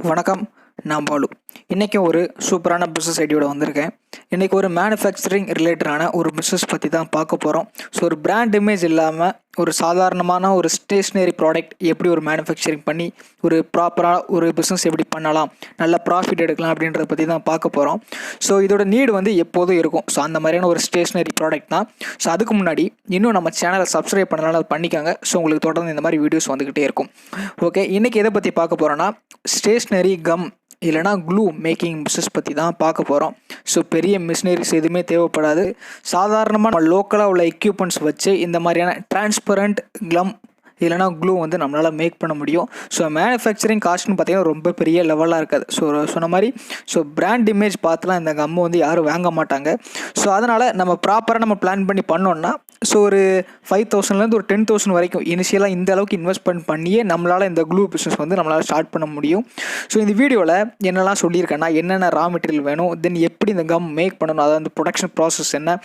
வணக்கம், நான் பாலு. இன்றைக்கி ஒரு சூப்பரான பிஸ்னஸ் ஐடியோட வந்திருக்கேன். இன்றைக்கி ஒரு மேனுஃபேக்சரிங் ரிலேட்டடான ஒரு பிஸ்னஸ் பற்றி தான் பார்க்க போகிறோம். ஸோ ஒரு பிராண்ட் இமேஜ் இல்லாமல் ஒரு சாதாரணமான ஒரு ஸ்டேஷ்னரி ப்ராடக்ட் எப்படி ஒரு மேனுஃபேக்சரிங் பண்ணி ஒரு ப்ராப்பராக ஒரு பிஸ்னஸ் எப்படி பண்ணலாம், நல்ல ப்ராஃபிட் எடுக்கலாம் அப்படின்றத பற்றி தான் பார்க்க போகிறோம். ஸோ இதோட நீடு வந்து எப்போதும் இருக்கும். ஸோ அந்த மாதிரியான ஒரு ஸ்டேஷ்னரி ப்ராடக்ட் தான். ஸோ அதுக்கு முன்னாடி இன்னும் நம்ம சேனலை சப்ஸ்கிரைப் பண்ணலாம், அது பண்ணிக்காங்க. ஸோ உங்களுக்கு தொடர்ந்து இந்த மாதிரி வீடியோஸ் வந்துக்கிட்டே இருக்கும். ஓகே, இன்றைக்கி எதை பற்றி பார்க்க போகிறோன்னா ஸ்டேஷ்னரி கம் இல்லைனா க்ளூ மேக்கிங் பிஸ்னஸ் பற்றி தான் பார்க்க போகிறோம். ஸோ பெரிய மிஷினரிஸ் எதுவுமே தேவைப்படாது. சாதாரணமாக நம்ம லோக்கலாக உள்ள எக்யூப்மெண்ட்ஸ் வச்சு இந்த மாதிரியான டிரான்ஸ்பரண்ட் கம் இல்லைனா க்ளூ வந்து நம்மளால் மேக் பண்ண முடியும். ஸோ மேனுஃபேக்சரிங் காஸ்ட்னு பார்த்தீங்கன்னா ரொம்ப பெரிய லெவலாக இருக்காது. ஸோ சொன்ன மாதிரி பிராண்ட் இமேஜ் பார்த்துலாம் இந்த கம்மை வந்து யாரும் வாங்க மாட்டாங்க. ஸோ அதனால் நம்ம ப்ராப்பராக நம்ம பிளான் பண்ணி பண்ணோன்னா ஒரு 5,000லேருந்து ஒரு 10,000 வரைக்கும் இனிஷியலாக இந்த அளவுக்கு இன்வெஸ்ட்மெண்ட் பண்ணியே நம்மளால் இந்த க்ளூ பிஸ்னஸ் வந்து நம்மளால் ஸ்டார்ட் பண்ண முடியும். ஸோ இந்த வீடியோவில் என்னெல்லாம் சொல்லியிருக்கேன்னா, என்னென்ன ரா மெட்டீரியல் வேணும், தென் எப்படி இந்த கம் மேக் பண்ணணும், அதாவது அந்த ப்ரொடக்ஷன் ப்ராசஸ் என்ன,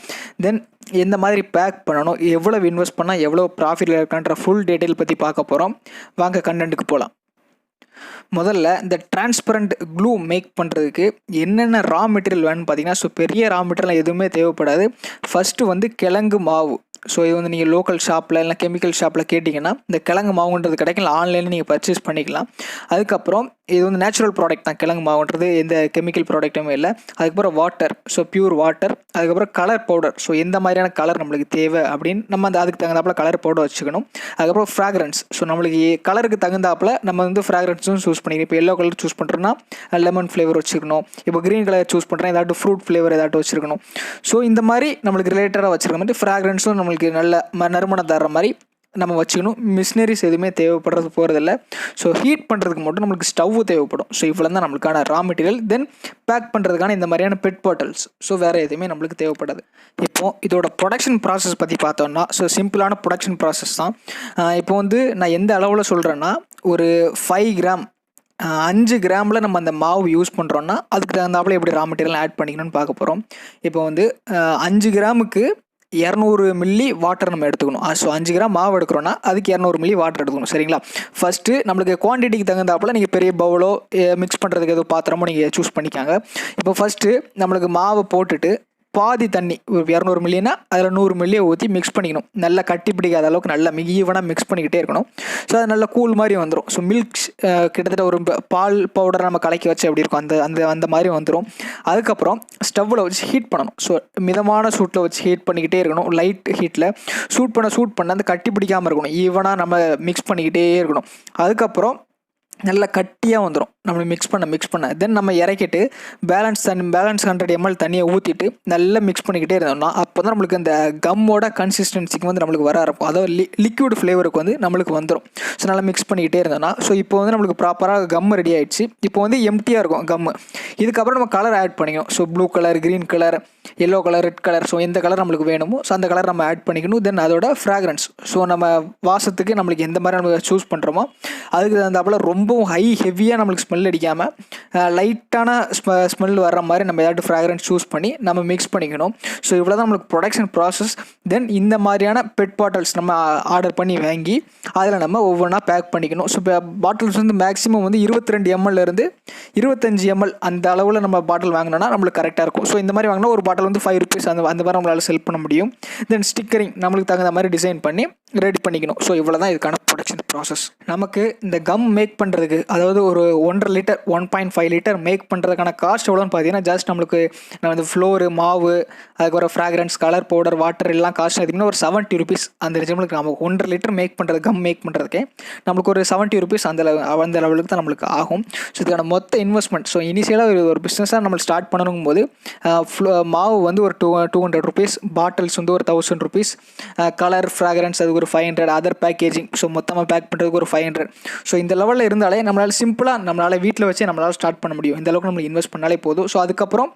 தென் எந்த மாதிரி பேக் பண்ணணும், எவ்வளோ இன்வெஸ்ட் பண்ணால் எவ்வளோ ப்ராஃபிட்டில் இருக்கான்ற ஃபுல் டீட்டெயில் பற்றி பார்க்க போகிறோம். வாங்க கண்டென்ட்டுக்கு போகலாம். முதல்ல இந்த டிரான்ஸ்பரண்ட் க்ளூ மேக் பண்ணுறதுக்கு என்னென்ன ரா மெட்டீரியல் வேணும்னு பார்த்தீங்கன்னா, பெரிய ரா மெட்டீரியல் எதுவுமே தேவைப்படாது. ஃபஸ்ட்டு வந்து கிழங்கு மாவு. இது வந்து நீங்கள் லோக்கல் ஷாப்பில் இல்லை கெமிக்கல் ஷாப்பில் கேட்டிங்கன்னா இந்த கிழங்கு மாவுன்றது கிடைக்கல, ஆன்லைனில் நீங்கள் பர்ச்சேஸ் பண்ணிக்கலாம். அதுக்கப்புறம் இது வந்து நேச்சுரல் ப்ராடக்ட் தான். கிழங்கு மாவுன்றது எந்த கெமிக்கல் ப்ராடக்ட்டுமே இல்லை. அதுக்கப்புறம் வாட்டர், பியூர் வாட்டர். அதுக்கப்புறம் கலர் பவுடர். எந்த மாதிரியான கலர் நம்மளுக்கு தேவை அப்படின்னு நம்ம அதுக்கு தகுந்தாப்பில் கலர் பவுடர் வச்சுக்கணும். அதுக்கப்புறம் ஃப்ராக்ரன்ஸ். நம்மளுக்கு கலருக்கு தகுந்தாப்பில் நம்ம வந்து ஃப்ராக்ரன்ஸும் சூஸ் பண்ணிக்கணும். இப்போ எல்லோ கலர் சூஸ் பண்ணுறோன்னா லெமன் ஃப்ளேவர் வச்சுக்கணும். இப்போ க்ரீன் கலர் சூஸ் பண்ணுறேன், ஏதாட்டும் ஃப்ரூட் ஃப்ளேவர் ஏதாட்டும் வச்சுருக்கணும். இந்த மாதிரி நம்மளுக்கு ரிலேட்டடாக வச்சுருக்க மாதிரி ஃப்ராக்ரன்ஸும் நம்மளுக்கு நல்ல நறுமணம் தர்ற மாதிரி நம்ம வச்சுக்கணும். மிஷினரிஸ் எதுவுமே தேவைப்படுறது போகிறதில்ல. ஹீட் பண்ணுறதுக்கு மட்டும் நம்மளுக்கு ஸ்டவ் தேவைப்படும். இவ்வளோ தான் நம்மளுக்கான ரா மெட்டீரியல். தென் பேக் பண்ணுறதுக்கான இந்த மாதிரியான பெட் பாட்டில்ஸ். வேறு எதுவுமே நம்மளுக்கு தேவைப்படாது. இப்போது இதோட ப்ரொடக்ஷன் ப்ராசஸ் பற்றி பார்த்தோம்னா சிம்பிளான ப்ரொடக்ஷன் ப்ராசஸ் தான். இப்போ வந்து நான் எந்த அளவில் சொல்கிறேன்னா, ஒரு 5 கிராம் 5 கிராமில் நம்ம அந்த மாவு யூஸ் பண்ணுறோன்னா அதுக்கு தகுந்தாப்பில் எப்படி ரா மெட்டீரியல் ஆட் பண்ணிக்கணும்னு பார்க்க போகிறோம். இப்போ வந்து 5 கிராமுக்கு 200 மில்லி வாட்டர் நம்ம எடுத்துக்கணும். 5 கிராம் மாவு எடுக்கிறோன்னா அதுக்கு 200 மில்லி வாட்டர் எடுத்துக்கணும். சரிங்களா? ஃபஸ்ட்டு நம்மளுக்கு குவான்டிட்டிக்கு தகுந்தாப்பில் நீங்கள் பெரிய பவுலோ மிக்ஸ் பண்ணுறதுக்கு எதுவும் பாத்திரமோ நீங்கள் சூஸ் பண்ணிக்காங்க. இப்போ ஃபஸ்ட்டு நம்மளுக்கு மாவை போட்டுட்டு பாதி தண்ணி, ஒரு 200 மில்லினா அதில் 100 மில்லியை ஊற்றி மிக்ஸ் பண்ணிக்கணும். நல்லா கட்டி பிடிக்காத அளவுக்கு நல்லா ஈவனாக மிக்ஸ் பண்ணிக்கிட்டே இருக்கணும். அது நல்லா கூல் மாதிரி வந்துடும். மில்க் கிட்டத்தட்ட ஒரு பால் பவுடர் நம்ம கலக்கி வச்சு எப்படி இருக்கும் அந்த மாதிரி வந்துடும். அதுக்கப்புறம் ஸ்டவ்வில் வச்சு ஹீட் பண்ணணும். மிதமான சூட்டில் வச்சு ஹீட் பண்ணிக்கிட்டே இருக்கணும். லைட் ஹீட்டில் சூட் பண்ண அந்த கட்டி பிடிக்காமல் இருக்கணும். ஈவனாக நம்ம மிக்ஸ் பண்ணிக்கிட்டே இருக்கணும். அதுக்கப்புறம் நல்லா கட்டியாக வந்துடும். நம்மளுக்கு மிக்ஸ் பண்ண தென் நம்ம இறக்கிட்டு பேலன்ஸ் 100 ml தண்ணியை ஊற்றிட்டு நல்லா மிக்ஸ் பண்ணிக்கிட்டே இருந்தோம்னா அப்போ தான் நம்மளுக்கு அந்த கம்மோட கன்சிஸ்டன்சிக்கு வந்து நம்மளுக்கு வர இருக்கும். அதாவது லிக்விட் ஃப்ளேவருக்கு வந்து நம்மளுக்கு வந்துடும். நல்லா மிக்ஸ் பண்ணிக்கிட்டே இருந்தோம்னா இப்போ வந்து நம்மளுக்கு ப்ராப்பராக கம் ரெடி ஆகிடுச்சு. இப்போ வந்து எம்டியாக இருக்கும் கம்மு. இதுக்கப்புறம் நம்ம கலர் ஆட் பண்ணிக்கணும். Blue colour, green colour, yellow colour, red colour. எந்த கலர் நம்மளுக்கு வேணுமோ அந்த கலர் நம்ம ஆட் பண்ணிக்கணும். தென் அதோட ஃப்ராக்ரன்ஸ். நம்ம வாசத்துக்கு நம்மளுக்கு எந்த மாதிரி நம்ம சூஸ் பண்ணுறோமோ அதுக்கு தகுந்தாப்பில் ரொம்பவும் ஹெவியாக நம்மளுக்கு ஸ்மெல் அடிக்காமல் லைட்டான ஸ்மெல் வர்ற மாதிரி நம்ம ஏதாட்டும் ஃப்ராக்ரன்ஸ் சூஸ் பண்ணி நம்ம மிக்ஸ் பண்ணிக்கணும். இவ்வளோ தான் நம்மளுக்கு ப்ரொடக்ஷன் ப்ராசஸ். தென் இந்த மாதிரியான பெட் பாட்டில்ஸ் நம்ம ஆர்டர் பண்ணி வாங்கி அதில் நம்ம ஒவ்வொன்றா பேக் பண்ணிக்கணும். இப்போ பாட்டில்ஸ் வந்து மேக்ஸிமம் வந்து 22 ml-லேருந்து 25 ml அந்த அளவில் நம்ம பாட்டில் வாங்கினோன்னா நம்மளுக்கு கரெக்டாக இருக்கும். இந்த மாதிரி வாங்கினா ஒரு பாட்டில் வந்து 5 rupees அந்த மாதிரி நம்மளால் செல் பண்ண முடியும். தென் ஸ்டிக்கரிங் நம்மளுக்கு தகுந்த மாதிரி டிசைன் பண்ணி ரெடி பண்ணிக்கணும். இவ்வளோ தான் இதுக்கான ப்ரொடக்ஷன் ப்ராசஸ். நமக்கு இந்த கம் மேக் பண்ணுறதுக்கு, அதாவது ஒரு 1.5 லிட்டர் 1.5 லிட்டர் மேக் பண்ணுறதுக்கான காஸ்ட் எவ்வளோன்னு பார்த்தீங்கன்னா, ஜஸ்ட் நம்மளுக்கு வந்து ஃப்ளோரு, மாவு, அதுக்கப்புறம் ஃப்ராக்ரன்ஸ், கலர் பவுடர், வாட்டர் எல்லாம் காஸ்ட் எடுத்திங்கன்னா ஒரு 70 rupees. அந்த ரிஜிமலுக்கு நம்ம 1.5 லிட்டர் மேக் பண்ணுறது, கம் மேக் பண்ணுறதுக்கே நம்மளுக்கு ஒரு 70 rupees அந்த லெவலுக்கு தான் நம்மளுக்கு ஆகும். இதுக்கான மொத்த இன்வெஸ்ட்மெண்ட். இனிஷியலாக ஒரு பிஸ்னஸாக நம்ம ஸ்டார்ட் பண்ணணும் போது மாவு வந்து ஒரு 200 rupees, பாட்டில்ஸ் வந்து ஒரு 1000 rupees, கலர், ஃப்ராக்ரன்ஸ் அதுக்கு ஒரு 500, அதர் பேக்கேஜிங் மொத்தமாக பேக் பண்ணுறதுக்கு ஒரு 500. இந்த லெவலில் இருந்தாலே நம்மளால் சிம்பிளாக நம்மளால் வீட்டில் வச்சு நம்மளால் ஸ்டார்ட் பண்ண முடியும். இந்த அளவுக்கு நம்மளுக்கு இன்வெஸ்ட் பண்ணாலே போதும். அதுக்கப்புறம்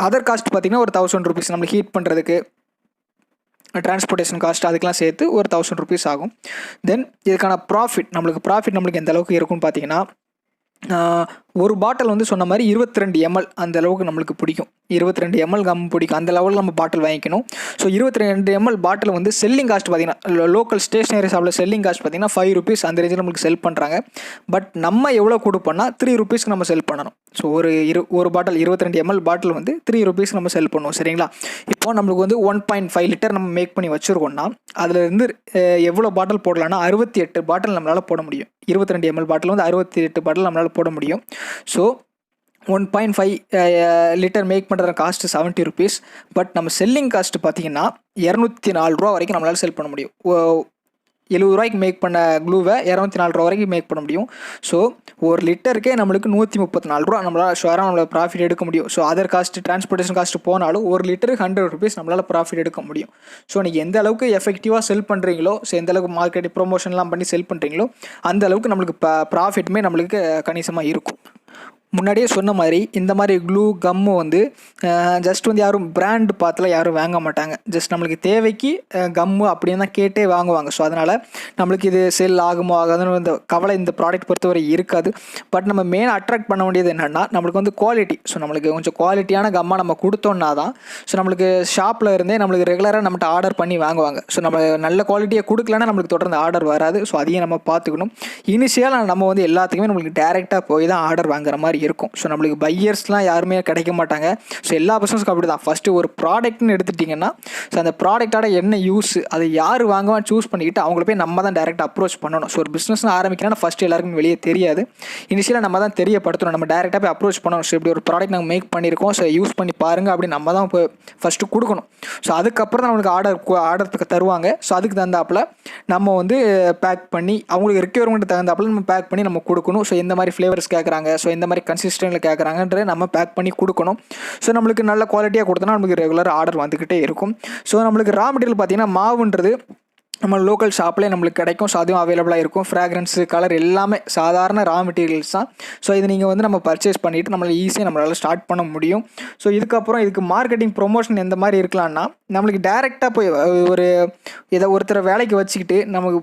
அதர் காஸ்ட் பார்த்திங்கன்னா ஒரு 1000 rupees நம்மளுக்கு ஹீட் பண்ணுறதுக்கு, டிரான்ஸ்போர்ட்டேஷன் காஸ்ட் அதுக்கெலாம் சேர்த்து ஒரு 1000 rupees ஆகும். தென் இதுக்கான ப்ராஃபிட் நம்மளுக்கு எந்த அளவுக்கு இருக்குன்னு பார்த்தீங்கன்னா, ஒரு பாட்டில் வந்து சொன்ன மாதிரி 22 ml அந்த அளவுக்கு நம்மளுக்கு பிடிக்கும். 22 ml கம் பிடிக்கும். அந்த லெவலில் நம்ம பாட்டில் வாங்கிக்கணும். ஸோ 22 ml பாட்டில் வந்து செல்லிங் காஸ்ட் பார்த்தீங்கன்னா லோக்கல் ஸ்டேஷனரி ஷாப்பில் செல்லிங் காஸ்ட் பார்த்தீங்கன்னா ₹5 அந்த ரேஞ்சில் நம்மளுக்கு செல் பண்ணுறாங்க. பட் நம்ம எவ்வளோ கொடுப்போம்னா ₹3 நம்ம செல் பண்ணணும். ஸோ ஒரு பாட்டில் 22 ml பாட்டில் வந்து ₹3 நம்ம செல் பண்ணுவோம். சரிங்களா? இப்போ நம்மளுக்கு வந்து 1.5 லிட்டர் நம்ம மேக் பண்ணி வச்சுருக்கோம்னா அதிலிருந்து எவ்வளோ பாட்டில் போடலாம்னா 68 பாட்டில் நம்மளால் போட முடியும். 22 ml பாட்டில் வந்து 68 பாட்டில் நம்மளால் போட முடியும். ஸோ 1.5 லிட்டர் மேக் பண்ணுற காஸ்ட்டு ₹70. பட் நம்ம செல்லிங் காஸ்ட்டு பார்த்தீங்கன்னா ₹204 வரைக்கும் நம்மளால் செல் பண்ண முடியும். ₹70 மேக் பண்ண க்ளூவை ₹204 வரைக்கும் மேக் பண்ண முடியும். ஸோ ஒரு லிட்டருக்கே நம்மளுக்கு ₹134 நம்மளால் ஷுவராக நம்மளால் ப்ராஃபிட் எடுக்க முடியும். So other cost transportation cost போனாலும் ஒரு லிட்டருக்கு ₹100 நம்மளால் ப்ராஃபிட் எடுக்க முடியும். ஸோ நீங்கள் எந்த அளவுக்கு எஃபெக்டிவாக செல் பண்ணுறீங்களோ, ஸோ எந்த அளவுக்கு மார்க்கெட்டிங் ப்ரொமோஷன்லாம் பண்ணி செல் பண்ணுறீங்களோ அந்த அளவுக்கு நம்மளுக்கு ப்ராஃபிட்டுமே நம்மளுக்கு கணிசமாக இருக்கும். முன்னாடியே சொன்ன மாதிரி இந்த மாதிரி க்ளூ கம்மு வந்து ஜஸ்ட் வந்து யாரும் பிராண்டு பார்த்துலாம் யாரும் வாங்க மாட்டாங்க. ஜஸ்ட் நம்மளுக்கு தேவைக்கு கம்மு அப்படின்னு தான் கேட்டே வாங்குவாங்க. ஸோ அதனால் நம்மளுக்கு இது செல் ஆகுமோ ஆகாதுன்னு இந்த கவலை இந்த ப்ராடக்ட் பொறுத்தவரை இருக்காது. பட் நம்ம மெயின் அட்ராக்ட் பண்ண வேண்டியது என்னென்னா நம்மளுக்கு வந்து குவாலிட்டி. ஸோ நம்மளுக்கு கொஞ்சம் குவாலிட்டியான கம்மாக நம்ம கொடுத்தோன்னா தான் ஸோ நம்மளுக்கு ஷாப்பில் இருந்தே நம்மளுக்கு ரெகுலராக நம்மகிட்ட ஆர்டர் பண்ணி வாங்குவாங்க. ஸோ நம்ம நல்ல குவாலிட்டியை கொடுக்கலன்னா நம்மளுக்கு தொடர்ந்து ஆர்டர் வராது. ஸோ அதையும் நம்ம பார்த்துக்கணும். இனிஷியலாக நம்ம வந்து எல்லாத்துக்குமே நம்மளுக்கு டேரெக்டாக போய் தான் ஆர்டர் வாங்குற மாதிரி இருக்கும். ஸோ நம்மளுக்கு பையர்ஸ்லாம் யாருமே கிடைக்க மாட்டாங்க. ஸோ எல்லா பிஸ்னஸ்க்கும் அப்படி தான். ஃபஸ்ட்டு ஒரு ப்ராடக்ட்னு எடுத்துட்டிங்கன்னா ஸோ அந்த ப்ராடக்டோட என்ன யூஸ் அதை யார் வாங்குவான்னு சூஸ் பண்ணிக்கிட்டு அவங்கள போய் நம்ம தான் டேரெக்டாக அப்ரோச் பண்ணணும். ஸோ ஒரு பிஸ்னஸ்னு ஆரம்பிக்கிறேன்னா ஃபஸ்ட்டு எல்லாருக்கும் வெளியே தெரியாது. இனிஷியலாக நம்ம தான் தெரியப்படுத்தணும். நம்ம டேரெக்டாக போய் அப்ரோச் பண்ணணும். ஸோ இப்படி ஒரு ப்ராடக்ட் நாங்கள் மேக் பண்ணியிருக்கோம், ஸோ யூஸ் பண்ணி பாருங்கள் அப்படின்னு நம்ம தான் இப்போ ஃபஸ்ட்டு கொடுக்கணும். ஸோ அதுக்கப்புறம் தான் நம்மளுக்கு ஆர்டருக்கு தருவாங்க. ஸோ அதுக்கு தகுந்தாப்பில் நம்ம வந்து பேக் பண்ணி அவங்களுக்கு ரெக்யர்மெண்ட் தகுந்தாப்பில் நம்ம பேக் பண்ணி நம்ம கொடுக்கணும். ஸோ எந்த மாதிரி ஃப்ளேவர்ஸ் கேட்குறாங்க, ஸோ எந்த மாதிரி கன்சிஸ்டன்சியில் கேட்குறாங்கன்ற நம்ம பேக் பண்ணி கொடுக்கணும். ஸோ நம்மளுக்கு நல்ல குவாலிட்டியாக கொடுத்தோன்னா நம்மளுக்கு ரெகுலர் ஆர்டர் வந்துக்கிட்டே இருக்கும். ஸோ நம்மளுக்கு ரா மெட்டீரியல் பார்த்தீங்கன்னா மாவுன்றது நம்ம லோக்கல் ஷாப்லேயே நம்மளுக்கு கிடைக்கும். ஸோ அதுவும் அவைலபிளாக இருக்கும். ஃப்ராக்ரன்ஸு கலர் எல்லாமே சாதாரண ரா மெட்டீரியல்ஸ் தான். ஸோ இது நீங்கள் வந்து நம்ம பர்ச்சேஸ் பண்ணிவிட்டு நம்மளால் ஈஸியாக நம்மளால் ஸ்டார்ட் பண்ண முடியும். ஸோ இதுக்கப்புறம் இதுக்கு மார்க்கெட்டிங் ப்ரொமோஷன் எந்த மாதிரி இருக்கலாம்னா நம்மளுக்கு டேரெக்டாக போய் ஒரு இதை ஒருத்தரை வேலைக்கு வச்சுக்கிட்டு நமக்கு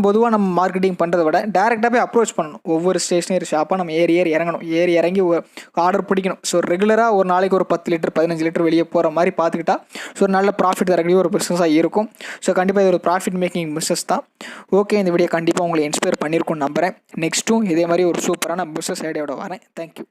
பொதுவாக நம்ம மார்க்கெட்டிங் பண்ணுறதை விட டேரெக்டாக போய் அப்ரோச் பண்ணணும். ஒவ்வொரு ஸ்டேஷனரி ஷாப்பாக நம்ம ஏறி இறங்கணும். இறங்கி ஆர்டர் பிடிக்கணும். ஸோ ரெகுலராக ஒரு நாளைக்கு ஒரு 10 லிட்டர் 15 லிட்டர் வெளியே போகிற மாதிரி பார்த்துக்கிட்டா ஸோ ஒரு நல்ல ப்ராஃபிட் தரக்கூடிய ஒரு பிஸ்னஸாக இருக்கும். ஸோ கண்டிப்பாக இது ஒரு ப்ராஃபிட் மேக்கிங் பிஸ்னஸ் தான். ஓகே, இந்த வீடியோ கண்டிப்பாக உங்களை இன்ஸ்பயர் பண்ணியிருக்கும்னு நம்புகிறேன். நெக்ஸ்ட்டும் இதே மாதிரி ஒரு சூப்பரான பிஸ்னஸ் ஐடியாவோட வரேன். தேங்க்யூ.